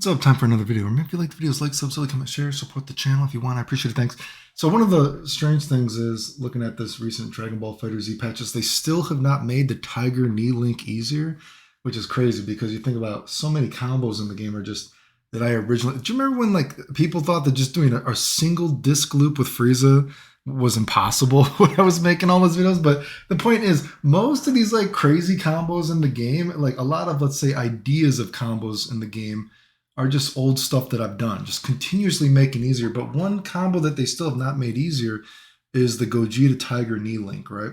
What's up? Time for another video. Remember, if you like the videos, like, sub, comment, share, support the channel if you want. I appreciate it. Thanks. So one of the strange things is, looking at this recent Dragon Ball FighterZ patches, they still have not made the Tiger Knee Link easier, which is crazy because you think about so many combos in the game are just that I originally... Do you remember when like people thought that just doing a single disc loop with Frieza was impossible when I was making all those videos? But the point is, most of these like crazy combos in the game, like a lot of, let's say, ideas of combos in the game are just old stuff that I've done, just continuously making easier. But one combo that they still have not made easier is the Gogeta Tiger Knee Link, right?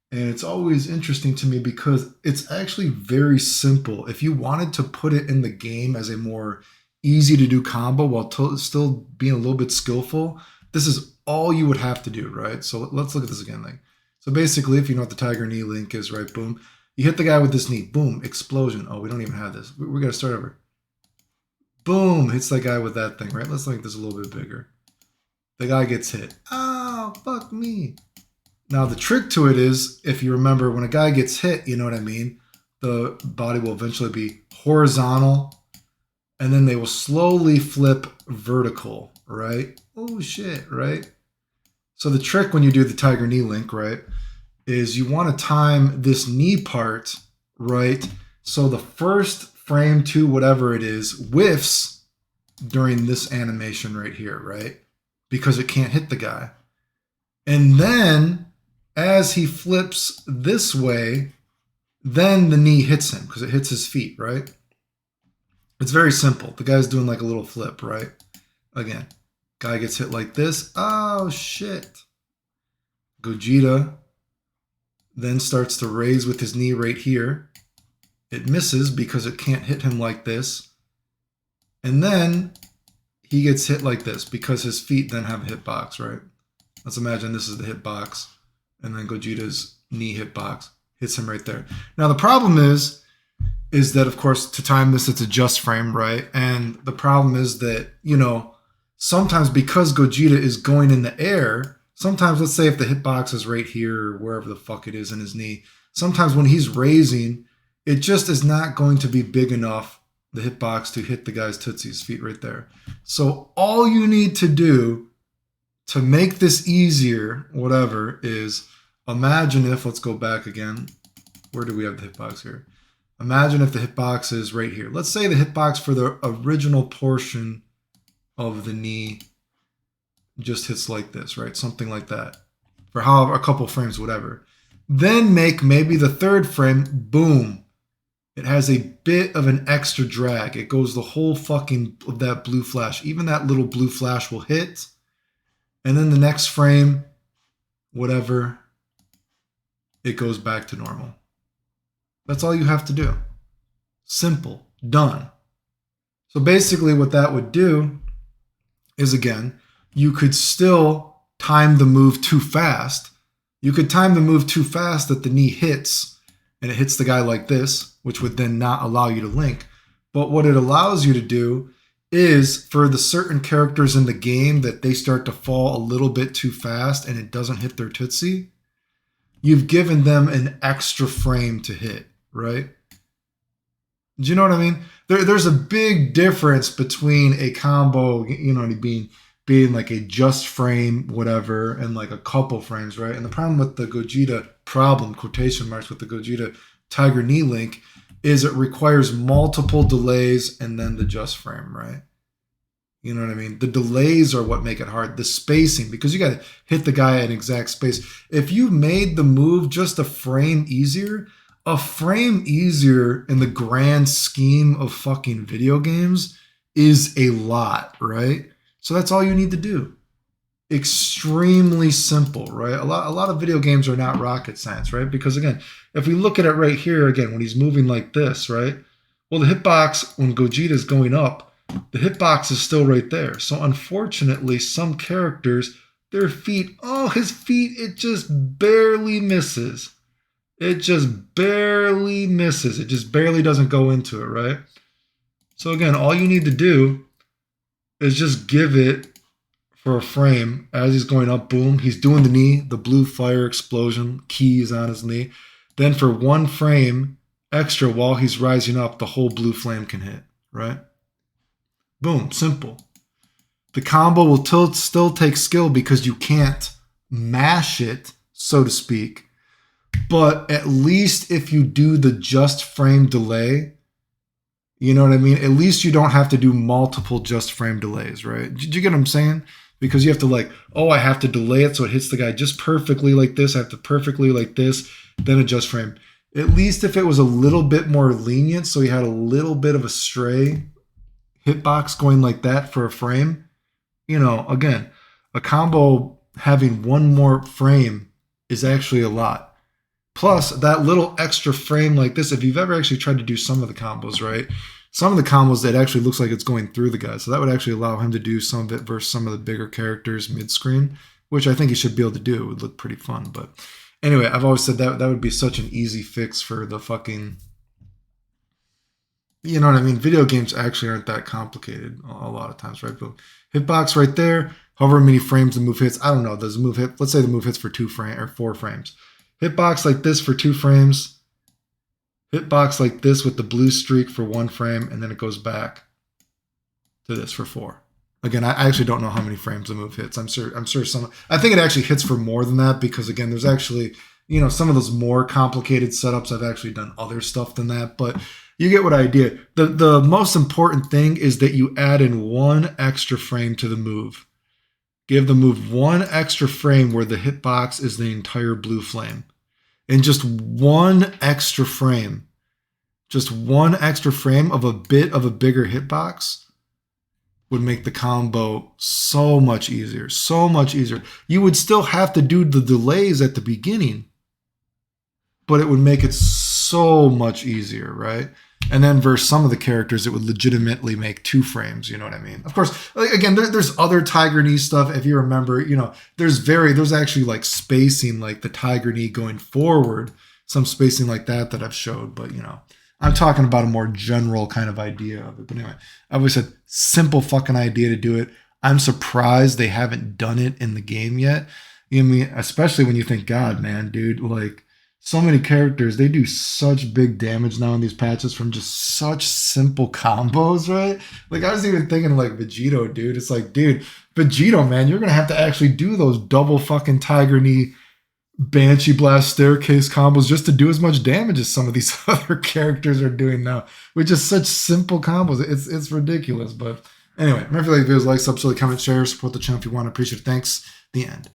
And it's always interesting to me because it's actually very simple. If you wanted to put it in the game as a more easy to do combo while still being a little bit skillful, this is all you would have to do, right? So let's look at this again. So basically, if you know what the Tiger Knee Link is, right? Boom. You hit the guy with this knee. Boom. Explosion. Oh, we don't even have this. We got to start over. Boom, hits that guy with that thing, right? Let's make this a little bit bigger. The guy gets hit. Oh, fuck me. Now, the trick to it is, if you remember, when a guy gets hit, you know what I mean? The body will eventually be horizontal, and then they will slowly flip vertical, right? Oh, shit, right? So the trick when you do the Tiger Knee Link, right, is you want to time this knee part, right? So the first frame to whatever it is whiffs during this animation right here, right? Because it can't hit the guy. And then as he flips this way, then the knee hits him because it hits his feet, right? It's very simple. The guy's doing like a little flip, right? Again, guy gets hit like this. Oh, shit. Gogeta then starts to raise with his knee right here. It misses because it can't hit him like this. And then he gets hit like this because his feet then have a hitbox, right? Let's imagine this is the hitbox. And then Gogeta's knee hitbox hits him right there. Now, the problem is that, of course, to time this, it's a just frame, right? And the problem is that, you know, sometimes because Gogeta is going in the air, sometimes, let's say if the hitbox is right here or wherever the fuck it is in his knee, sometimes when he's raising, it just is not going to be big enough, the hitbox, to hit the guy's tootsie's feet right there. So all you need to do to make this easier, whatever, is imagine if, let's go back again. Where do we have the hitbox here? Imagine if the hitbox is right here. Let's say the hitbox for the original portion of the knee just hits like this, right? Something like that. For however, a couple frames, whatever. Then make maybe the third frame, boom. It has a bit of an extra drag. It goes the whole fucking of that blue flash. Even that little blue flash will hit. And then the next frame, whatever, it goes back to normal. That's all you have to do. Simple. Done. So basically what that would do is, again, you could still time the move too fast. You could time the move too fast that the knee hits and it hits the guy like this, which would then not allow you to link. But what it allows you to do is, for the certain characters in the game that they start to fall a little bit too fast and it doesn't hit their tootsie, you've given them an extra frame to hit, right? Do you know what I mean? There's a big difference between a combo, you know, being like a just frame, whatever, and like a couple frames, right? And the problem with the Gogeta quotation marks, with the Gogeta Tiger Knee Link is it requires multiple delays and then the just frame, right? You know what I mean? The delays are what make it hard. The spacing, because you got to hit the guy at exact space. If you made the move just a frame easier in the grand scheme of fucking video games is a lot, right? So that's all you need to do. Extremely simple, right? A lot of video games are not rocket science, right? Because again, if we look at it right here, again, when he's moving like this, right? Well, the hitbox, when Gogeta is going up, the hitbox is still right there. So unfortunately, some characters, their feet, his feet, it just barely misses. It just barely misses. It just barely doesn't go into it, right? So again, all you need to do is just give it for a frame as he's going up, boom, he's doing the knee, the blue fire explosion, key is on his knee. Then for one frame extra while he's rising up, the whole blue flame can hit, right? Boom, simple. The combo will still take skill because you can't mash it, so to speak. But at least if you do the just frame delay, you know what I mean? At least you don't have to do multiple just frame delays, right? Did you get what I'm saying? Because you have to like, oh, I have to delay it so it hits the guy just perfectly like this. I have to perfectly like this, then adjust frame. At least if it was a little bit more lenient, so you had a little bit of a stray hitbox going like that for a frame, you know, again, a combo having one more frame is actually a lot. Plus, that little extra frame like this, if you've ever actually tried to do some of the combos, right? Some of the combos, that actually looks like it's going through the guy. So that would actually allow him to do some of it versus some of the bigger characters mid-screen, which I think he should be able to do. It would look pretty fun. But anyway, I've always said that would be such an easy fix for the fucking... You know what I mean? Video games actually aren't that complicated a lot of times, right? But hitbox right there, however many frames the move hits. I don't know. Does the move hit? Let's say the move hits for 4 frames. Hitbox like this for 2 frames. Hitbox like this with the blue streak for 1 frame, and then it goes back to this for 4. Again, I actually don't know how many frames the move hits. I'm sure some. I think it actually hits for more than that because again, there's actually, you know, some of those more complicated setups. I've actually done other stuff than that, but you get what I did. The most important thing is that you add in 1 extra frame to the move. Give the move 1 extra frame where the hitbox is the entire blue flame. And just 1 extra frame, just 1 extra frame of a bit of a bigger hitbox would make the combo so much easier, so much easier. You would still have to do the delays at the beginning, but it would make it so much easier, right? And then versus some of the characters, it would legitimately make 2 frames. You know what I mean? Of course, again, there's other Tiger Knee stuff. If you remember, you know, there's actually like spacing, like the Tiger Knee going forward, some spacing like that I've showed. But, you know, I'm talking about a more general kind of idea of it. But anyway, I always said simple fucking idea to do it. I'm surprised they haven't done it in the game yet. You know what I mean? Especially when you think, God, man, dude, like, so many characters, they do such big damage now in these patches from just such simple combos, right? Like, I was even thinking like Vegito, dude. It's like, dude, Vegito, man, you're going to have to actually do those double fucking Tiger Knee, Banshee Blast, Staircase combos just to do as much damage as some of these other characters are doing now, which is such simple combos. It's ridiculous. But anyway, remember if you like videos, like, subscribe, comment, share, support the channel if you want. I appreciate it. Thanks. The end.